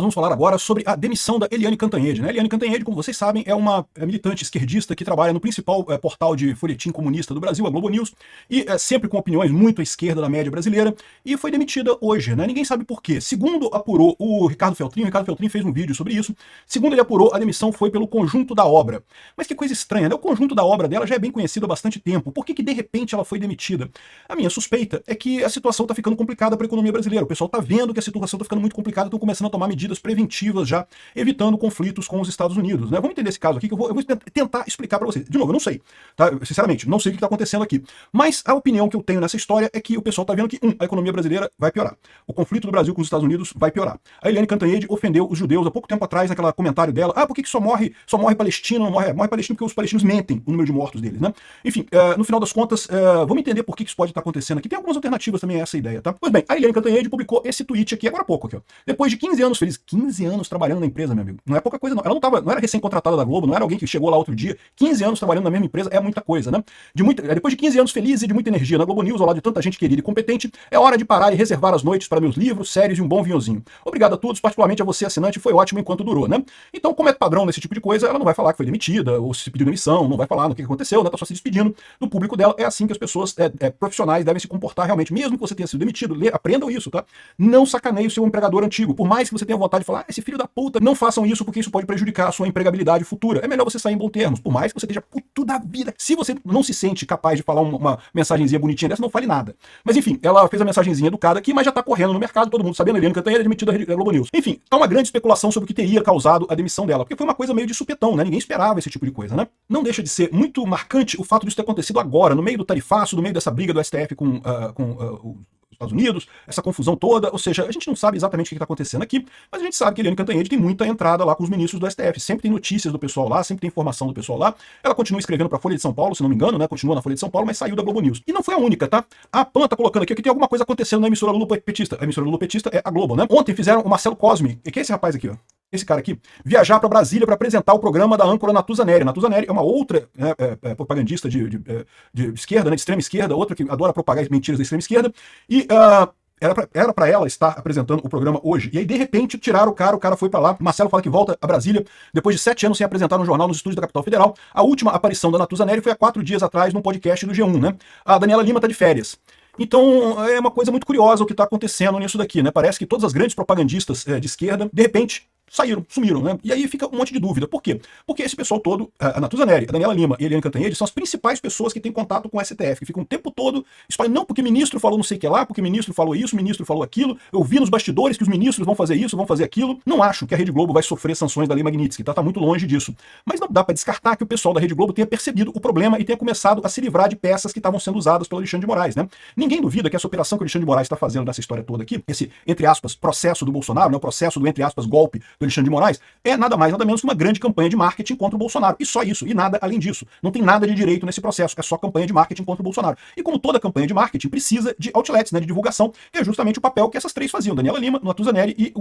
Nós vamos falar agora sobre a demissão da Eliane Cantanhede. Eliane Cantanhede, como vocês sabem, é uma militante esquerdista que trabalha no principal portal de folhetim comunista do Brasil, a Globo News, e sempre com opiniões muito à esquerda da média brasileira, e foi demitida hoje, Ninguém sabe por quê. Segundo apurou o Ricardo Feltrin fez um vídeo sobre isso. Segundo ele apurou, a demissão foi pelo conjunto da obra. Mas que coisa estranha, O conjunto da obra dela já é bem conhecido há bastante tempo. Por que de repente ela foi demitida? A minha suspeita é que a situação está ficando complicada para a economia brasileira. O pessoal está vendo que a situação está ficando muito complicada, estão começando a tomar medidas preventivas já, evitando conflitos com os Estados Unidos, Vamos entender esse caso aqui, que eu vou tentar explicar para vocês. De novo, eu não sei, tá? Sinceramente, não sei o que está acontecendo aqui. Mas a opinião que eu tenho nessa história é que o pessoal está vendo que, a economia brasileira vai piorar. O conflito do Brasil com os Estados Unidos vai piorar. A Eliane Cantanhede ofendeu os judeus há pouco tempo atrás, naquele comentário dela, por que só morre palestino, não morre palestino porque os palestinos mentem o número de mortos deles, Enfim, no final das contas, vamos entender por que isso pode estar acontecendo aqui. Tem algumas alternativas também a essa ideia, tá? Pois bem, a Eliane Cantanhede publicou esse tweet aqui agora há pouco, Depois de 15 anos felizes, 15 anos trabalhando na empresa, meu amigo. Não é pouca coisa, não. Ela não era recém-contratada da Globo, não era alguém que chegou lá outro dia. 15 anos trabalhando na mesma empresa é muita coisa, Depois de 15 anos felizes e de muita energia na Globo News, ao lado de tanta gente querida e competente, é hora de parar e reservar as noites para meus livros, séries e um bom vinhozinho. Obrigado a todos, particularmente a você, assinante, foi ótimo enquanto durou, Então, como é padrão nesse tipo de coisa, ela não vai falar que foi demitida, ou se pediu demissão, não vai falar no que aconteceu, Tá só se despedindo do público dela. É assim que as pessoas profissionais devem se comportar realmente. Mesmo que você tenha sido demitido, aprendam isso, tá? Não sacaneie o seu empregador antigo. Por mais que você tenha vontade de falar, esse filho da puta, não façam isso porque isso pode prejudicar a sua empregabilidade futura. É melhor você sair em bom termos, por mais que você esteja puto da vida. Se você não se sente capaz de falar uma mensagenzinha bonitinha dessa, não fale nada. Mas enfim, ela fez a mensagenzinha educada aqui, mas já tá correndo no mercado, todo mundo sabendo, Eliane Cantanhede é demitida da Globo News. Enfim, tá uma grande especulação sobre o que teria causado a demissão dela, porque foi uma coisa meio de supetão, Ninguém esperava esse tipo de coisa, Não deixa de ser muito marcante o fato disso ter acontecido agora, no meio do tarifaço, no meio dessa briga do STF com os Estados Unidos, essa confusão toda, ou seja, a gente não sabe exatamente o que está acontecendo aqui, mas a gente sabe que a Eliane Cantanhede tem muita entrada lá com os ministros do STF, sempre tem notícias do pessoal lá, sempre tem informação do pessoal lá. Ela continua escrevendo para a Folha de São Paulo, se não me engano, continua na Folha de São Paulo, mas saiu da Globo News. E não foi a única, tá? A PAN tá colocando aqui que tem alguma coisa acontecendo na emissora lulopetista. A emissora lulopetista é a Globo, Ontem fizeram o Marcelo Cosme, que é esse rapaz aqui, esse cara aqui, viajar para Brasília para apresentar o programa da âncora Natuza Neri. Natuza Neri é uma outra propagandista de esquerda, de extrema esquerda, outra que adora propagar mentiras da extrema esquerda, e era para ela estar apresentando o programa hoje. E aí, de repente, tiraram o cara foi para lá. Marcelo fala que volta a Brasília depois de 7 anos sem apresentar no jornal nos estúdios da Capital Federal. A última aparição da Natuza Neri foi há 4 dias atrás num podcast do G1, A Daniela Lima tá de férias. Então, é uma coisa muito curiosa o que está acontecendo nisso daqui, Parece que todas as grandes propagandistas de esquerda, de repente, sumiram, E aí fica um monte de dúvida. Por quê? Porque esse pessoal todo, a Natuza Neri, a Daniela Lima e a Eliane Cantanhede, são as principais pessoas que têm contato com o STF, que ficam o tempo todo espalhando, não, porque ministro falou não sei o que lá, porque ministro falou isso, ministro falou aquilo, eu vi nos bastidores que os ministros vão fazer isso, vão fazer aquilo. Não acho que a Rede Globo vai sofrer sanções da Lei Magnitsky, tá muito longe disso. Mas não dá para descartar que o pessoal da Rede Globo tenha percebido o problema e tenha começado a se livrar de peças que estavam sendo usadas pelo Alexandre de Moraes, Ninguém duvida que essa operação que o Alexandre de Moraes está fazendo nessa história toda aqui, esse, entre aspas, processo do Bolsonaro, o processo do, entre aspas, golpe do Alexandre de Moraes, é nada mais, nada menos que uma grande campanha de marketing contra o Bolsonaro. E só isso, e nada além disso. Não tem nada de direito nesse processo, é só campanha de marketing contra o Bolsonaro. E como toda campanha de marketing, precisa de outlets, de divulgação, que é justamente o papel que essas três faziam, Daniela Lima, Natuza Neri e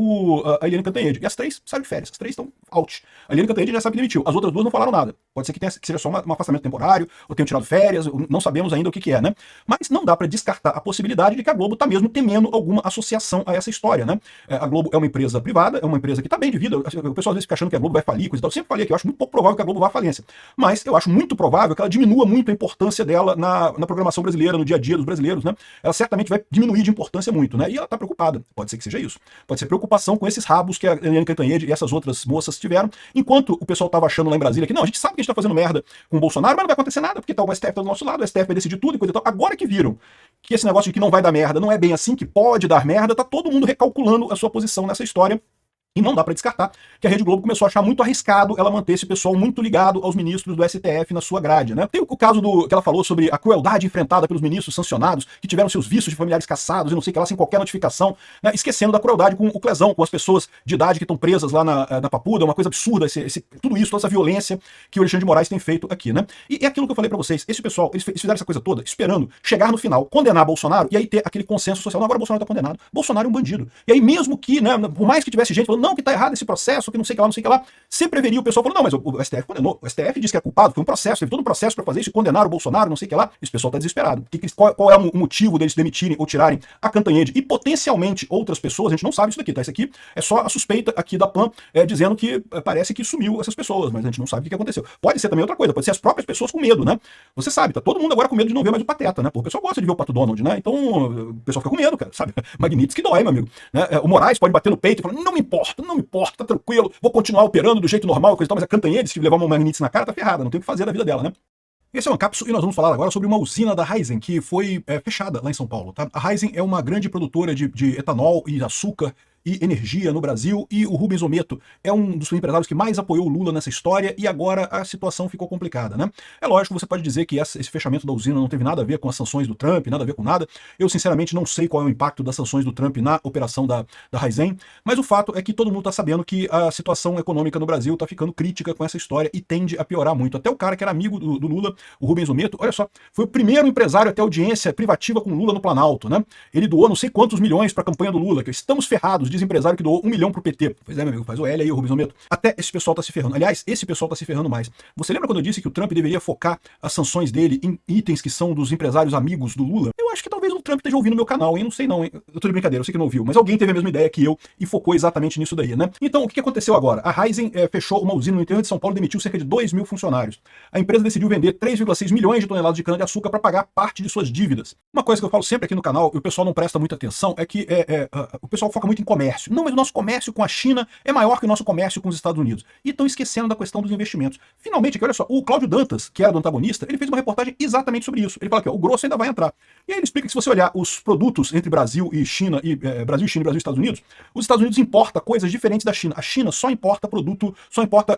a Eliane Cantanhede. E as três saíram de férias, as três estão out. A Eliane Cantanhede já sabe que demitiu, as outras duas não falaram nada. Pode ser que seja só um afastamento temporário, ou tenham tirado férias, não sabemos ainda o que é, Mas não dá para descartar a possibilidade de que a Globo está mesmo temendo alguma associação a essa história, A Globo é uma empresa privada, é uma empresa que está bem de vida, o pessoal às vezes fica achando que a Globo vai falir, coisa e tal. Eu sempre falei que eu acho muito pouco provável que a Globo vá à falência. Mas eu acho muito provável que ela diminua muito a importância dela na programação brasileira, no dia a dia dos brasileiros, Ela certamente vai diminuir de importância muito, E ela está preocupada. Pode ser que seja isso. Pode ser preocupação com esses rabos que a Eliane Cantanhede e essas outras moças tiveram, enquanto o pessoal estava achando lá em Brasília que não, a gente sabe que a gente está fazendo merda com o Bolsonaro, mas não vai acontecer nada, porque tá o STF tá do nosso lado, o STF vai decidir tudo e coisa e tal. Agora que viram que esse negócio de que não vai dar merda não é bem assim, que pode dar merda, tá todo mundo recalculando a sua posição nessa história. E não dá para descartar que a Rede Globo começou a achar muito arriscado ela manter esse pessoal muito ligado aos ministros do STF na sua grade, Tem o caso que ela falou sobre a crueldade enfrentada pelos ministros sancionados, que tiveram seus vícios de familiares caçados e não sei o que lá, sem qualquer notificação, esquecendo da crueldade com o Clesão, com as pessoas de idade que estão presas lá na Papuda, uma coisa absurda, tudo isso, toda essa violência que o Alexandre de Moraes tem feito aqui, E é aquilo que eu falei para vocês, esse pessoal, eles fizeram essa coisa toda esperando chegar no final, condenar Bolsonaro e aí ter aquele consenso social, não, agora Bolsonaro tá condenado, Bolsonaro é um bandido. E aí mesmo que, por mais que tivesse gente falando, não, que tá errado esse processo, que não sei o que lá, não sei o que lá. Sempre veria o pessoal falando, não, mas o STF condenou, o STF disse que é culpado, foi um processo, teve todo um processo para fazer isso, condenar o Bolsonaro, não sei o que lá. Esse pessoal tá desesperado. Qual é o motivo deles demitirem ou tirarem a Cantanhede e potencialmente outras pessoas? A gente não sabe isso daqui, tá? Isso aqui é só a suspeita aqui da PAN dizendo que parece que sumiu essas pessoas, mas a gente não sabe o que aconteceu. Pode ser também outra coisa, pode ser as próprias pessoas com medo, né? Você sabe, tá todo mundo agora com medo de não ver mais o Pateta, né? Pô, o pessoal gosta de ver o Pato Donald, né? Então o pessoal fica com medo, cara, sabe? Magnitsky dói, meu amigo. Né? O Moraes pode bater no peito e falar, não me importa, tá tranquilo, vou continuar operando do jeito normal, coisa e tal, mas a Cantanhede, se levar uma Magnitsky na cara, tá ferrada, não tem o que fazer da vida dela, né? Esse é o Ancapso e nós vamos falar agora sobre uma usina da Raízen que foi fechada lá em São Paulo, tá? A Raízen é uma grande produtora de etanol e açúcar e energia no Brasil, e o Rubens Ometo é um dos empresários que mais apoiou o Lula nessa história, e agora a situação ficou complicada, né? É lógico, você pode dizer que esse fechamento da usina não teve nada a ver com as sanções do Trump, nada a ver com nada. Eu, sinceramente, não sei qual é o impacto das sanções do Trump na operação da Raízen, mas o fato é que todo mundo está sabendo que a situação econômica no Brasil está ficando crítica com essa história e tende a piorar muito. Até o cara que era amigo do Lula, o Rubens Ometo, olha só, foi o primeiro empresário a ter audiência privativa com o Lula no Planalto, né? Ele doou não sei quantos milhões para a campanha do Lula, que estamos ferrados, diz empresário que doou 1 milhão pro PT. Pois é, meu amigo, faz o L aí, o Rubens Ometo. Até esse pessoal tá se ferrando. Aliás, esse pessoal tá se ferrando mais. Você lembra quando eu disse que o Trump deveria focar as sanções dele em itens que são dos empresários amigos do Lula? Eu acho que talvez o Trump esteja ouvindo meu canal, hein? Não sei não, hein? Eu tô de brincadeira, eu sei que não ouviu, mas alguém teve a mesma ideia que eu e focou exatamente nisso daí, né? Então, o que aconteceu agora? A Raízen fechou uma usina no interior de São Paulo e demitiu cerca de 2 mil funcionários. A empresa decidiu vender 3,6 milhões de toneladas de cana-de-açúcar para pagar parte de suas dívidas. Uma coisa que eu falo sempre aqui no canal, e o pessoal não presta muita atenção, é que o pessoal foca muito em comércio. Não, mas o nosso comércio com a China é maior que o nosso comércio com os Estados Unidos. E estão esquecendo da questão dos investimentos. Finalmente, aqui, olha só, o Cláudio Dantas, que era do antagonista, ele fez uma reportagem exatamente sobre isso. Ele fala que o grosso ainda vai entrar. E aí ele explica que se você olhar os produtos entre Brasil e China, Brasil e China e Brasil e Estados Unidos, os Estados Unidos importam coisas diferentes da China. A China só importa produto, só importa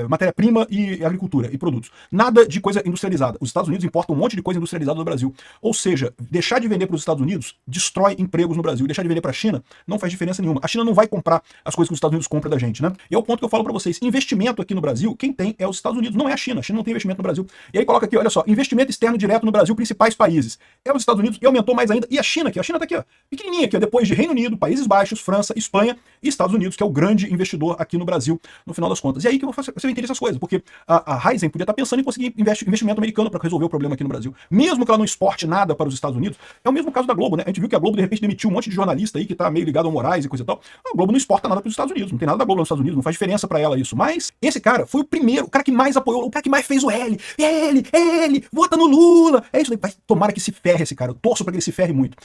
matéria-prima e agricultura e produtos. Nada de coisa industrializada. Os Estados Unidos importam um monte de coisa industrializada do Brasil. Ou seja, deixar de vender para os Estados Unidos destrói empregos no Brasil. Deixar de vender para a China não faz diferença nenhuma. A China não vai comprar as coisas que os Estados Unidos compram da gente, né? E é o ponto que eu falo para vocês. Investimento aqui no Brasil, quem tem é os Estados Unidos, não é a China. A China não tem investimento no Brasil. E aí coloca aqui, olha só, investimento externo direto no Brasil, principais países. É os Estados Unidos e aumentou mais ainda. E a China aqui, a China tá aqui, ó, pequenininha aqui, ó, depois de Reino Unido, Países Baixos, França, Espanha e Estados Unidos, que é o grande investidor aqui no Brasil, no final das contas. E aí que você vai entender essas coisas, porque a Raízen podia estar pensando em conseguir investimento americano para resolver o problema aqui no Brasil. Mesmo que ela não exporte nada para os Estados Unidos, é o mesmo caso da Globo, né? A gente viu que a Globo de repente demitiu um monte de jornalista aí que tá meio ligado ao Moraes e coisa e tal. A Globo não exporta nada para os Estados Unidos, não tem nada da Globo nos Estados Unidos, não faz diferença para ela isso. Mas esse cara foi o primeiro, o cara que mais apoiou, o cara que mais fez o L. É ele, vota no Lula. É isso daí. Vai, tomara que se ferre esse cara. Eu torço para que ele se ferre muito.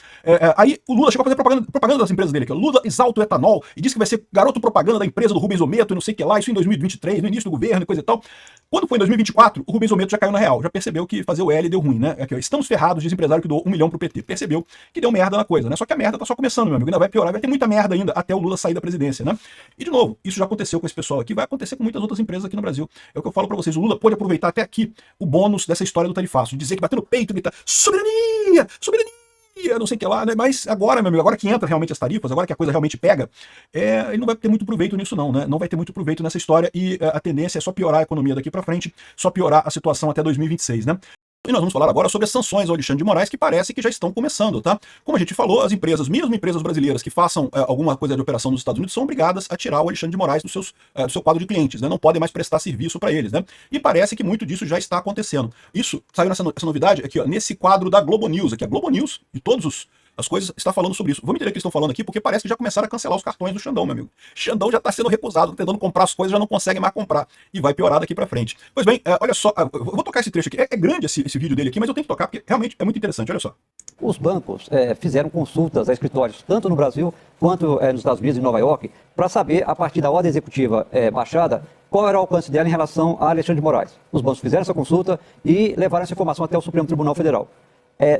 Aí o Lula chegou a fazer propaganda das empresas dele aqui. O Lula exalta o etanol e disse que vai ser garoto propaganda da empresa do Rubens Ometo e não sei o que lá, isso em 2023, no início do governo e coisa e tal. Quando foi em 2024, o Rubens Ometo já caiu na real, já percebeu que fazer o L deu ruim, né? Aqui, ó, estamos ferrados, diz empresário que doou 1 milhão pro PT. Percebeu que deu merda na coisa, né? Só que a merda tá só começando, meu amigo, ainda vai piorar, vai ter muita merda ainda até o Lula sair da presidência, né? E de novo, isso já aconteceu com esse pessoal aqui, vai acontecer com muitas outras empresas aqui no Brasil. É o que eu falo pra vocês, o Lula pode aproveitar até aqui o bônus dessa história do tarifaço, dizer que bater no peito, gritar soberania, soberania, não sei o que lá, né? Mas agora, meu amigo, agora que entra realmente as tarifas, agora que a coisa realmente pega, ele não vai ter muito proveito nisso não, né? Não vai ter muito proveito nessa história e a tendência é só piorar a economia daqui pra frente, só piorar a situação até 2026, né? E nós vamos falar agora sobre as sanções ao Alexandre de Moraes, que parece que já estão começando, tá? Como a gente falou, as empresas, mesmo empresas brasileiras que façam alguma coisa de operação nos Estados Unidos, são obrigadas a tirar o Alexandre de Moraes do seu quadro de clientes, né? Não podem mais prestar serviço para eles, né? E parece que muito disso já está acontecendo. Isso saiu essa novidade aqui, ó, nesse quadro da Globo News, aqui a Globo News e todos as coisas está falando sobre isso. Vamos entender o que eles estão falando aqui, porque parece que já começaram a cancelar os cartões do Xandão, meu amigo. Xandão já está sendo recusado, tá tentando comprar as coisas, já não consegue mais comprar. E vai piorar daqui para frente. Pois bem, olha só, eu vou tocar esse trecho aqui. É grande esse vídeo dele aqui, mas eu tenho que tocar porque realmente é muito interessante, olha só. Os bancos fizeram consultas a escritórios, tanto no Brasil quanto nos Estados Unidos e em Nova York, para saber, a partir da ordem executiva baixada, qual era o alcance dela em relação a Alexandre de Moraes. Os bancos fizeram essa consulta e levaram essa informação até o Supremo Tribunal Federal.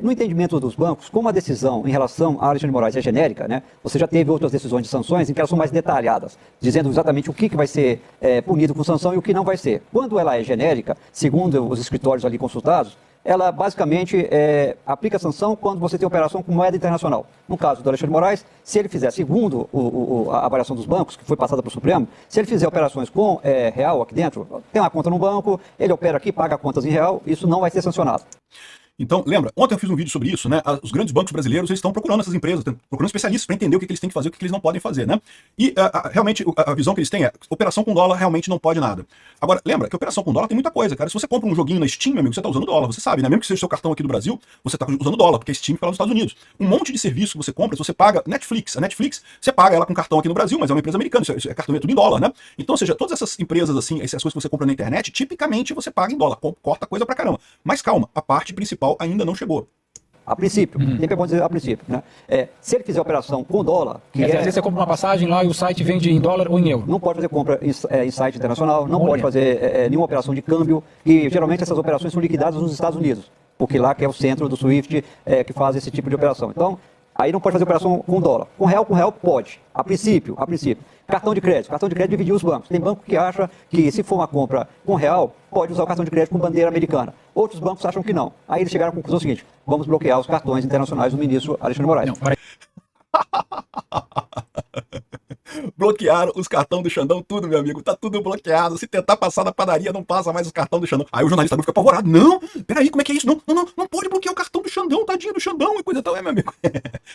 No entendimento dos bancos, como a decisão em relação a Alexandre de Moraes é genérica, né, você já teve outras decisões de sanções em que elas são mais detalhadas, dizendo exatamente o que vai ser punido com sanção e o que não vai ser. Quando ela é genérica, segundo os escritórios ali consultados, ela basicamente aplica sanção quando você tem operação com moeda internacional. No caso do Alexandre de Moraes, se ele fizer, segundo a avaliação dos bancos, que foi passada para o Supremo, se ele fizer operações com real aqui dentro, tem uma conta no banco, ele opera aqui, paga contas em real, isso não vai ser sancionado. Então, lembra, ontem eu fiz um vídeo sobre isso, né? Os grandes bancos brasileiros, eles estão procurando essas empresas, procurando especialistas para entender o que eles têm que fazer, o que eles não podem fazer, né? E realmente a visão que eles têm é, operação com dólar realmente não pode nada. Agora, lembra que operação com dólar tem muita coisa, cara. Se você compra um joguinho na Steam, meu amigo, você tá usando dólar, você sabe, né? Mesmo que seja seu cartão aqui do Brasil, você tá usando dólar, porque a Steam fica lá nos Estados Unidos. Um monte de serviço que você compra, se você paga Netflix, a Netflix, você paga ela com cartão aqui no Brasil, mas é uma empresa americana, isso é cartão é tudo em dólar, né? Então, ou seja, todas essas empresas, assim, essas coisas que você compra na internet, tipicamente você paga em dólar, corta coisa pra caramba. Mas calma, a parte principal ainda não chegou. A princípio, sempre é bom dizer a princípio, né? Se ele fizer operação com dólar, às vezes você compra uma passagem lá e o site vende em dólar ou em euro. não pode fazer compra em site internacional, não pode fazer nenhuma operação de câmbio, e geralmente essas operações são liquidadas nos Estados Unidos, porque lá que é o centro do SWIFT que faz esse tipo de operação. Então, aí não pode fazer operação com dólar. Com real pode. A princípio. Cartão de crédito dividiu os bancos. Tem banco que acha que se for uma compra com real, pode usar o cartão de crédito com bandeira americana. Outros bancos acham que não. Aí eles chegaram à conclusão seguinte: vamos bloquear os cartões internacionais do ministro Alexandre de Moraes. Bloquearam os cartões do Xandão, tudo, meu amigo. Tá tudo bloqueado. Se tentar passar na padaria, não passa mais os cartões do Xandão. Aí o jornalista fica apavorado. Não, peraí, como é que é isso? Não pode bloquear o cartão do Xandão, tadinho do Xandão e coisa tal, meu amigo.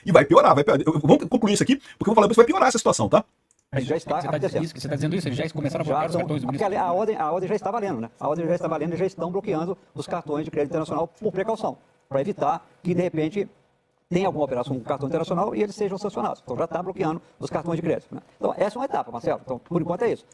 E vai piorar. Vamos concluir isso aqui, porque eu vou falar, vai piorar essa situação, tá? Mas já está acontecendo. Você está dizendo isso? Eles já começaram a bloquear os cartões do porque ministro? a ordem já está valendo, né? A ordem já está valendo e já estão bloqueando os cartões de crédito internacional por precaução, para evitar que, de repente, tenha alguma operação com cartão internacional e eles sejam sancionados. Então já está bloqueando os cartões de crédito, né? Então essa é uma etapa, Marcelo. Então, por enquanto é isso.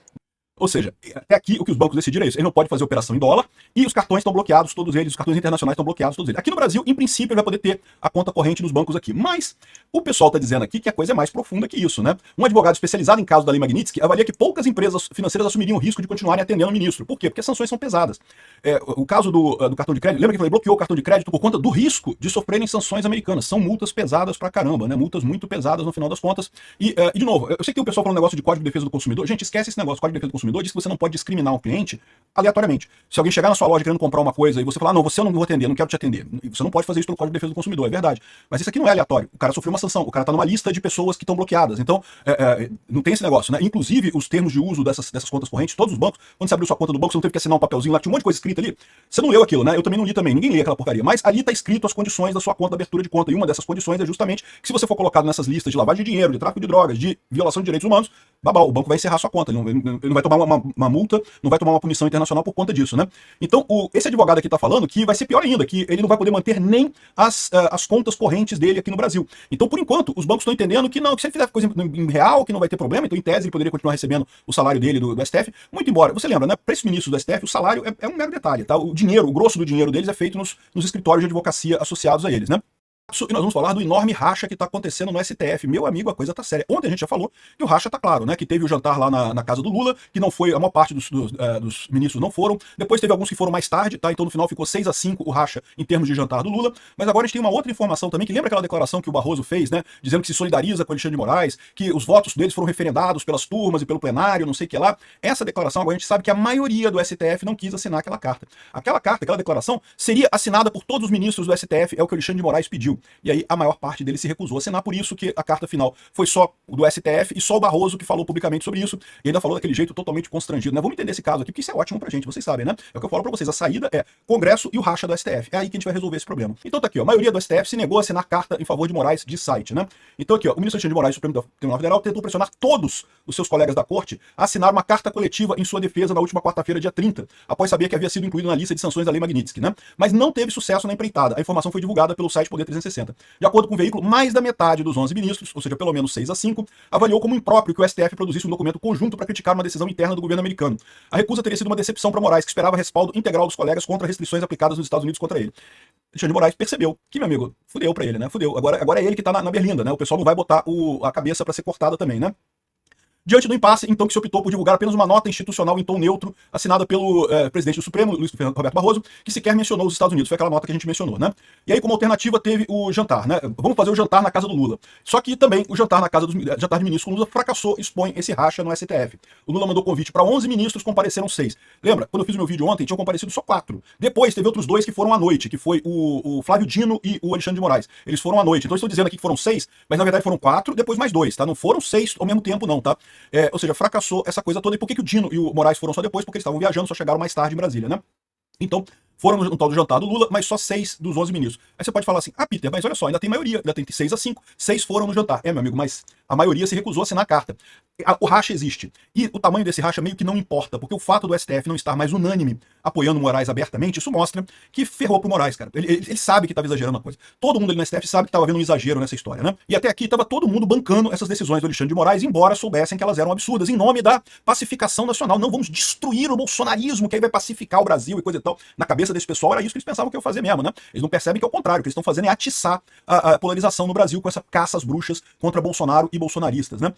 Ou seja, até aqui o que os bancos decidiram é isso. Ele não pode fazer operação em dólar e os cartões estão bloqueados, todos eles, os cartões internacionais estão bloqueados, todos eles. Aqui no Brasil, em princípio, ele vai poder ter a conta corrente nos bancos aqui. Mas o pessoal está dizendo aqui que a coisa é mais profunda que isso, né? Um advogado especializado em casos da Lei Magnitsky avalia que poucas empresas financeiras assumiriam o risco de continuarem atendendo o ministro. Por quê? Porque as sanções são pesadas. O caso do cartão de crédito, lembra que eu falei, bloqueou o cartão de crédito por conta do risco de sofrerem sanções americanas. São multas pesadas pra caramba, né? Multas muito pesadas no final das contas. E de novo, eu sei que tem o pessoal falando um negócio de Código de Defesa do Consumidor. Gente, esquece esse negócio. Código de Defesa do Consumidor diz que você não pode discriminar um cliente aleatoriamente. Se alguém chegar na sua loja querendo comprar uma coisa e você falar, não, você eu não vou atender, não quero te atender. Você não pode fazer isso pelo Código de Defesa do Consumidor, é verdade. Mas isso aqui não é aleatório. O cara sofreu uma sanção, o cara tá numa lista de pessoas que estão bloqueadas. Então, não tem esse negócio, né? Inclusive, os termos de uso dessas contas correntes, todos os bancos, quando você abriu sua conta do banco, você não teve que assinar um papelzinho lá, tinha um monte de coisa escrita ali. Você não leu aquilo, né? Eu também não li também, ninguém lê aquela porcaria. Mas ali tá escrito as condições da sua conta, da abertura de conta. E uma dessas condições é justamente que se você for colocado nessas listas de lavagem de dinheiro, de tráfico de drogas, de violação de direitos humanos, babau, o banco vai encerrar sua conta. Ele não vai tomar uma multa, não vai tomar uma punição internacional por conta disso, né? Então, esse advogado aqui tá falando que vai ser pior ainda, que ele não vai poder manter nem as contas correntes dele aqui no Brasil. Então, por enquanto, os bancos estão entendendo que não, que se ele fizer coisa em real, que não vai ter problema, então em tese ele poderia continuar recebendo o salário dele do STF, muito embora, você lembra, né? Para esses ministros do STF, o salário é um mero detalhe, tá? O dinheiro, o grosso do dinheiro deles é feito nos escritórios de advocacia associados a eles, né? E nós vamos falar do enorme racha que está acontecendo no STF. Meu amigo, a coisa tá séria. Ontem a gente já falou que o racha tá claro, né? Que teve o jantar lá na casa do Lula, que não foi, a maior parte dos ministros não foram. Depois teve alguns que foram mais tarde, tá? Então no final ficou 6-5 o racha em termos de jantar do Lula. Mas agora a gente tem uma outra informação também, que lembra aquela declaração que o Barroso fez, né? Dizendo que se solidariza com o Alexandre de Moraes, que os votos deles foram referendados pelas turmas e pelo plenário, não sei o que lá. Essa declaração, agora a gente sabe que a maioria do STF não quis assinar aquela carta. Aquela declaração seria assinada por todos os ministros do STF, é o que o Alexandre de Moraes pediu. E aí a maior parte dele se recusou a assinar, por isso que a carta final foi só do STF e só o Barroso que falou publicamente sobre isso, e ainda falou daquele jeito totalmente constrangido, né? Vamos entender esse caso aqui, porque isso é ótimo pra gente, vocês sabem, né? É o que eu falo pra vocês, a saída é Congresso e o racha do STF. É aí que a gente vai resolver esse problema. Então tá aqui, ó, a maioria do STF se negou a assinar carta em favor de Moraes de site, né? Então aqui, ó, o ministro Alexandre de Moraes, Supremo Tribunal Federal, tentou pressionar todos os seus colegas da corte a assinar uma carta coletiva em sua defesa na última quarta-feira, dia 30, após saber que havia sido incluído na lista de sanções da Lei Magnitsky, né? Mas não teve sucesso na empreitada. A informação foi divulgada pelo site Poder 360. De acordo com o veículo, mais da metade dos 11 ministros, ou seja, pelo menos 6-5, avaliou como impróprio que o STF produzisse um documento conjunto para criticar uma decisão interna do governo americano. A recusa teria sido uma decepção para Moraes, que esperava respaldo integral dos colegas contra restrições aplicadas nos Estados Unidos contra ele. Alexandre de Moraes percebeu que, meu amigo, fudeu pra ele, né? Fudeu. Agora é ele que tá na berlinda, né? O pessoal não vai botar a cabeça para ser cortada também, né? Diante do impasse, então, que se optou por divulgar apenas uma nota institucional em tom neutro, assinada pelo presidente do Supremo, Luiz Roberto Barroso, que sequer mencionou os Estados Unidos. Foi aquela nota que a gente mencionou, né? E aí, como alternativa, teve o jantar, né? Vamos fazer o jantar na casa do Lula. Só que também o jantar na casa jantar de ministros com Lula fracassou, expõe esse racha no STF. O Lula mandou convite para 11 ministros, compareceram 6. Lembra? Quando eu fiz o meu vídeo ontem, tinham comparecido só 4. Depois teve outros 2 que foram à noite, que foi o Flávio Dino e o Alexandre de Moraes. Eles foram à noite. Então eu estou dizendo aqui que foram 6, mas na verdade foram 4, depois mais 2, tá? Não foram 6 ao mesmo tempo, não, tá? Ou seja, fracassou essa coisa toda. E por que o Dino e o Moraes foram só depois? Porque eles estavam viajando, só chegaram mais tarde em Brasília, né? Então, foram no tal do jantar do Lula, mas só 6 dos 11 ministros. Aí você pode falar assim, Peter, mas olha só, ainda tem maioria, ainda tem 6-5, 6 foram no jantar. Meu amigo, mas a maioria se recusou a assinar a carta. O racha existe. E o tamanho desse racha meio que não importa, porque o fato do STF não estar mais unânime apoiando o Moraes abertamente, isso mostra que ferrou pro Moraes, cara. Ele sabe que estava exagerando a coisa. Todo mundo ali no STF sabe que estava havendo um exagero nessa história, né? E até aqui estava todo mundo bancando essas decisões do Alexandre de Moraes, embora soubessem que elas eram absurdas, em nome da pacificação nacional. Não, vamos destruir o bolsonarismo, que aí vai pacificar o Brasil e coisa e tal. Na cabeça desse pessoal era isso que eles pensavam que iam fazer mesmo, né? Eles não percebem que é o contrário, o que eles estão fazendo é atiçar a polarização no Brasil com essa caça às bruxas contra Bolsonaro e bolsonaristas, né?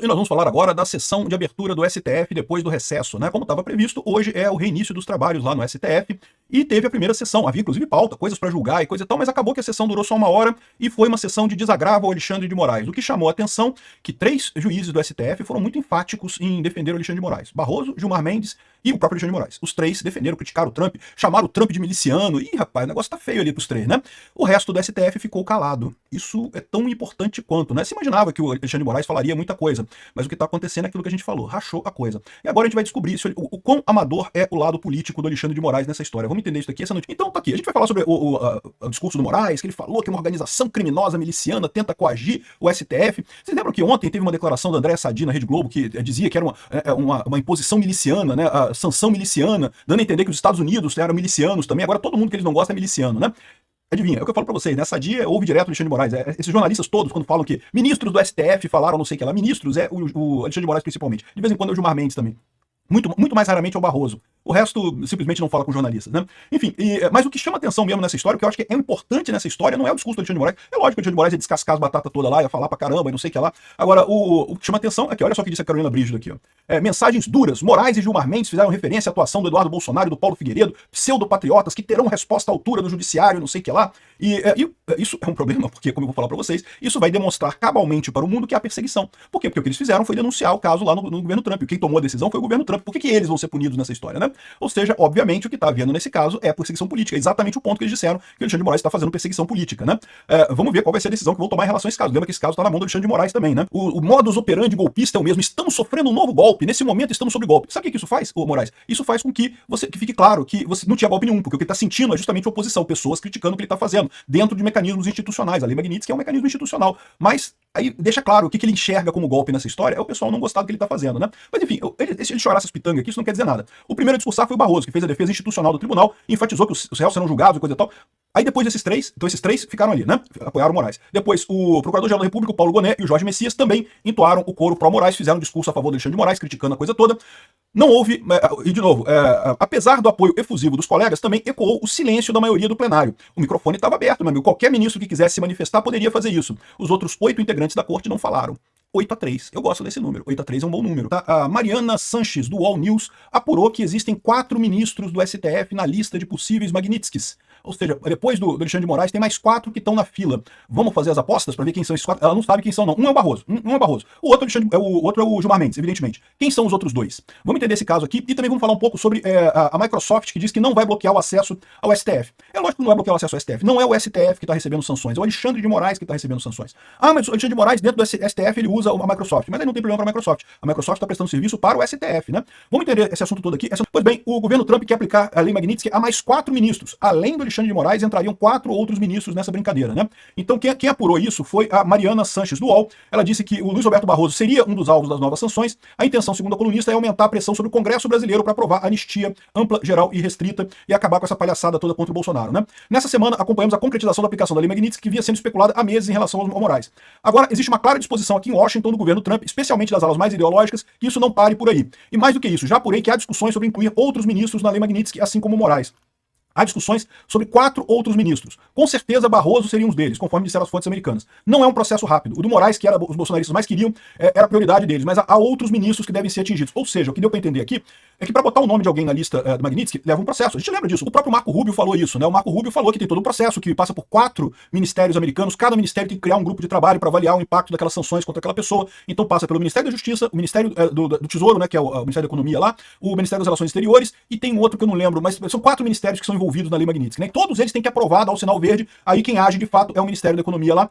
E nós vamos falar agora da sessão de abertura do STF depois do recesso, né? Como estava previsto, hoje é o reinício dos trabalhos lá no STF e teve a primeira sessão. Havia inclusive pauta, coisas para julgar e coisa e tal, mas acabou que a sessão durou só 1 hora e foi uma sessão de desagravo ao Alexandre de Moraes. O que chamou a atenção que 3 juízes do STF foram muito enfáticos em defender o Alexandre de Moraes. Barroso, Gilmar Mendes e o próprio Alexandre de Moraes. Os 3 defenderam, criticaram o Trump, chamaram o Trump de miliciano. Ih, rapaz, o negócio tá feio ali pros 3, né? O resto do STF ficou calado. Isso é tão importante quanto, né? Se imaginava que o Alexandre de Moraes falaria muita coisa, mas o que tá acontecendo é aquilo que a gente falou, rachou a coisa. E agora a gente vai descobrir o quão amador é o lado político do Alexandre de Moraes nessa história. Vamos entender isso aqui essa noite. Então tá aqui, a gente vai falar sobre o discurso do Moraes, que ele falou que uma organização criminosa miliciana tenta coagir o STF. Vocês lembram que ontem teve uma declaração da Andréa Sadi na Rede Globo que dizia que era uma imposição miliciana, né? A sanção miliciana, dando a entender que os Estados Unidos eram milicianos também. Agora todo mundo que eles não gostam é miliciano, né? Adivinha, é o que eu falo pra vocês, nessa dia ouve direto o Alexandre de Moraes. Esses jornalistas todos, quando falam que ministros do STF falaram não sei o que lá, ministros, o Alexandre de Moraes principalmente. De vez em quando é o Gilmar Mendes também. Muito mais raramente é o Barroso. O resto simplesmente não fala com jornalistas, né? Enfim, mas o que chama atenção mesmo nessa história, o que eu acho que é importante nessa história, não é o discurso do Alexandre de Moraes. É lógico que o Alexandre de Moraes ia descascar as batatas toda lá, ia falar pra caramba e não sei o que lá. Agora, o que chama atenção é que, olha só o que disse a Carolina Brígido aqui, ó. Mensagens duras. Moraes e Gilmar Mendes fizeram referência à atuação do Eduardo Bolsonaro e do Paulo Figueiredo, pseudopatriotas que terão resposta à altura do judiciário, não sei o que lá. E isso é um problema, porque, como eu vou falar pra vocês, isso vai demonstrar cabalmente para o mundo que há perseguição. Por quê? Porque o que eles fizeram foi denunciar o caso lá no governo Trump. E quem tomou a decisão foi o governo Trump. Por que eles vão ser punidos nessa história, né? Ou seja, obviamente, o que está havendo nesse caso é perseguição política. É exatamente o ponto que eles disseram que o Alexandre de Moraes está fazendo perseguição política, né? Vamos ver qual vai ser a decisão que vão tomar em relação a esse caso. Lembra que esse caso está na mão do Alexandre de Moraes também, né? O modus operandi golpista é o mesmo. Estamos sofrendo um novo golpe. Nesse momento estamos sob golpe. Sabe o que isso faz, Moraes? Isso faz com que fique claro que você não tinha golpe nenhum, porque o que ele está sentindo é justamente oposição, pessoas criticando o que ele está fazendo, dentro de mecanismos institucionais. A Lei Magnitsky é um mecanismo institucional. Mas aí deixa claro o que ele enxerga como golpe nessa história é o pessoal não gostar do que ele está fazendo, né? Mas enfim, ele chorar essas pitangas aqui, isso não quer dizer nada. O primeiro a discursar foi o Barroso, que fez a defesa institucional do tribunal, enfatizou que os réus serão julgados e coisa e tal. Aí depois desses 3, então esses 3 ficaram ali, né? Apoiaram o Moraes. Depois o Procurador-Geral da República, o Paulo Gonet e o Jorge Messias também entoaram o coro pró-Moraes, fizeram um discurso a favor do Alexandre de Moraes, criticando a coisa toda. Não houve, e de novo, apesar do apoio efusivo dos colegas, também ecoou o silêncio da maioria do plenário. O microfone estava aberto, meu amigo. Qualquer ministro que quisesse se manifestar poderia fazer isso. Os outros 8 integrantes da corte não falaram. 8-3. Eu gosto desse número. 8-3 é um bom número. Tá? A Mariana Sanches, do UOL News, apurou que existem 4 ministros do STF na lista de possíveis Magnitskys. Ou seja, depois do Alexandre de Moraes, tem mais 4 que estão na fila. Vamos fazer as apostas para ver quem são esses 4? Ela não sabe quem são, não. Um é o Barroso. Um é o Barroso. O outro é o Gilmar Mendes, evidentemente. Quem são os outros 2? Vamos entender esse caso aqui e também vamos falar um pouco sobre a Microsoft, que diz que não vai bloquear o acesso ao STF. É lógico que não vai bloquear o acesso ao STF. Não é o STF que está recebendo sanções. É o Alexandre de Moraes que está recebendo sanções. Ah, mas o Alexandre de Moraes, dentro do STF, ele usa a Microsoft. Mas aí não tem problema para a Microsoft. A Microsoft está prestando serviço para o STF, né? Vamos entender esse assunto todo aqui. Pois bem, o governo Trump quer aplicar a Lei Magnitsky a mais 4 ministros. Além do Alexandre de Moraes, entrariam 4 outros ministros nessa brincadeira, né? Então quem apurou isso foi a Mariana Sanches, do UOL. Ela disse que o Luiz Roberto Barroso seria um dos alvos das novas sanções. A intenção, segundo a colunista, é aumentar a pressão sobre o Congresso brasileiro para aprovar a anistia ampla, geral e restrita e acabar com essa palhaçada toda contra o Bolsonaro, né? Nessa semana, acompanhamos a concretização da aplicação da Lei Magnitsky, que vinha sendo especulada há meses em relação ao Moraes. Agora, existe uma clara disposição aqui em Washington do governo Trump, especialmente das alas mais ideológicas, que isso não pare por aí. E mais do que isso, já apurei que há discussões sobre incluir outros ministros na Lei Magnitsky, assim como o Moraes. Há discussões sobre 4 outros ministros. Com certeza Barroso seria um deles, conforme disseram as fontes americanas. Não é um processo rápido. O do Moraes, que os bolsonaristas mais queriam, era a prioridade deles, mas há outros ministros que devem ser atingidos. Ou seja, o que deu para entender aqui é que para botar o nome de alguém na lista do Magnitsky, leva um processo. A gente lembra disso. O próprio Marco Rubio falou isso, né? O Marco Rubio falou que tem todo um processo, que passa por 4 ministérios americanos. Cada ministério tem que criar um grupo de trabalho para avaliar o impacto daquelas sanções contra aquela pessoa. Então passa pelo Ministério da Justiça, o Ministério do Tesouro, né, que é o Ministério da Economia lá, o Ministério das Relações Exteriores, e tem um outro que eu não lembro, mas são 4 ministérios que são envolvidos na Lei Magnitsky, né? E todos eles têm que aprovar, dar o sinal verde. Aí quem age de fato é o Ministério da Economia lá,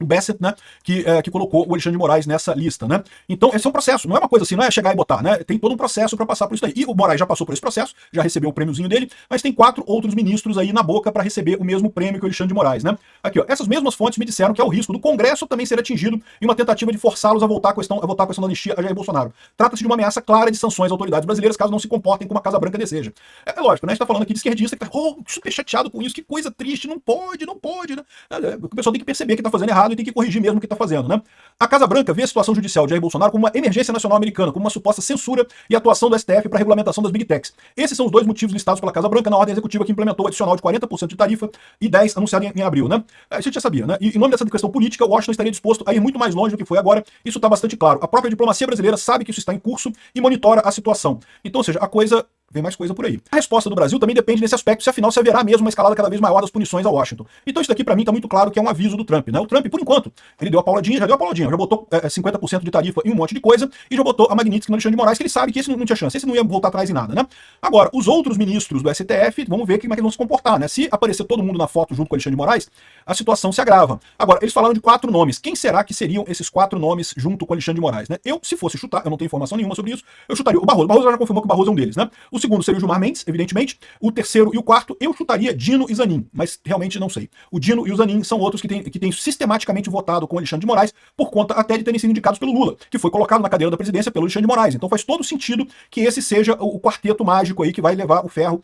o Bassett, né, que colocou o Alexandre de Moraes nessa lista, né? Então, esse é um processo, não é uma coisa assim, não é chegar e botar, né? Tem todo um processo para passar por isso aí. E o Moraes já passou por esse processo, já recebeu o prêmiozinho dele, mas tem 4 outros ministros aí na boca para receber o mesmo prêmio que o Alexandre de Moraes, né? Aqui, ó, essas mesmas fontes me disseram que há o risco do Congresso também ser atingido em uma tentativa de forçá-los a votar a questão da anistia a Jair Bolsonaro. Trata-se de uma ameaça clara de sanções às autoridades brasileiras caso não se comportem como a Casa Branca deseja. É lógico, né? A gente tá falando aqui de esquerdista que tá super chateado com isso, que coisa triste, não pode, né? O pessoal tem que perceber que tá fazendo errado e tem que corrigir mesmo o que tá fazendo, né? A Casa Branca vê a situação judicial de Jair Bolsonaro como uma emergência nacional americana, como uma suposta censura e atuação do STF para a regulamentação das Big Techs. Esses são os 2 motivos listados pela Casa Branca na ordem executiva que implementou o adicional de 40% de tarifa e 10% anunciado em abril, né? A gente já sabia, né? E em nome dessa questão política, Washington estaria disposto a ir muito mais longe do que foi agora. Isso está bastante claro. A própria diplomacia brasileira sabe que isso está em curso e monitora a situação. Então, ou seja, a coisa... Vem mais coisa por aí. A resposta do Brasil também depende nesse aspecto, se afinal se haverá mesmo uma escalada cada vez maior das punições a Washington. Então isso daqui pra mim tá muito claro que é um aviso do Trump, né? O Trump, por enquanto, ele deu a pauladinha, já botou 50% de tarifa em um monte de coisa e já botou a Magnitsky no Alexandre de Moraes, que ele sabe que esse não tinha chance, esse não ia voltar atrás em nada, né? Agora, os outros ministros do STF, vamos ver como é que eles vão se comportar, né? Se aparecer todo mundo na foto junto com o Alexandre de Moraes, a situação se agrava. Agora, eles falaram de 4 nomes. Quem será que seriam esses 4 nomes junto com o Alexandre de Moraes, né? Eu, se fosse chutar, eu não tenho informação nenhuma sobre isso, eu chutaria o Barroso. O Barroso já confirmou que o Barroso é um deles, né? O segundo seria o Gilmar Mendes, evidentemente. O terceiro e o quarto, eu chutaria Dino e Zanin, mas realmente não sei. O Dino e o Zanin são outros que têm sistematicamente votado com o Alexandre de Moraes, por conta até de terem sido indicados pelo Lula, que foi colocado na cadeira da presidência pelo Alexandre de Moraes. Então faz todo sentido que esse seja o quarteto mágico aí que vai levar o ferro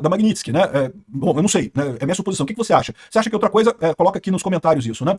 da Magnitsky, né? Bom, eu não sei, né? É minha suposição. O que você acha? Você acha que outra coisa? Coloca aqui nos comentários isso, né?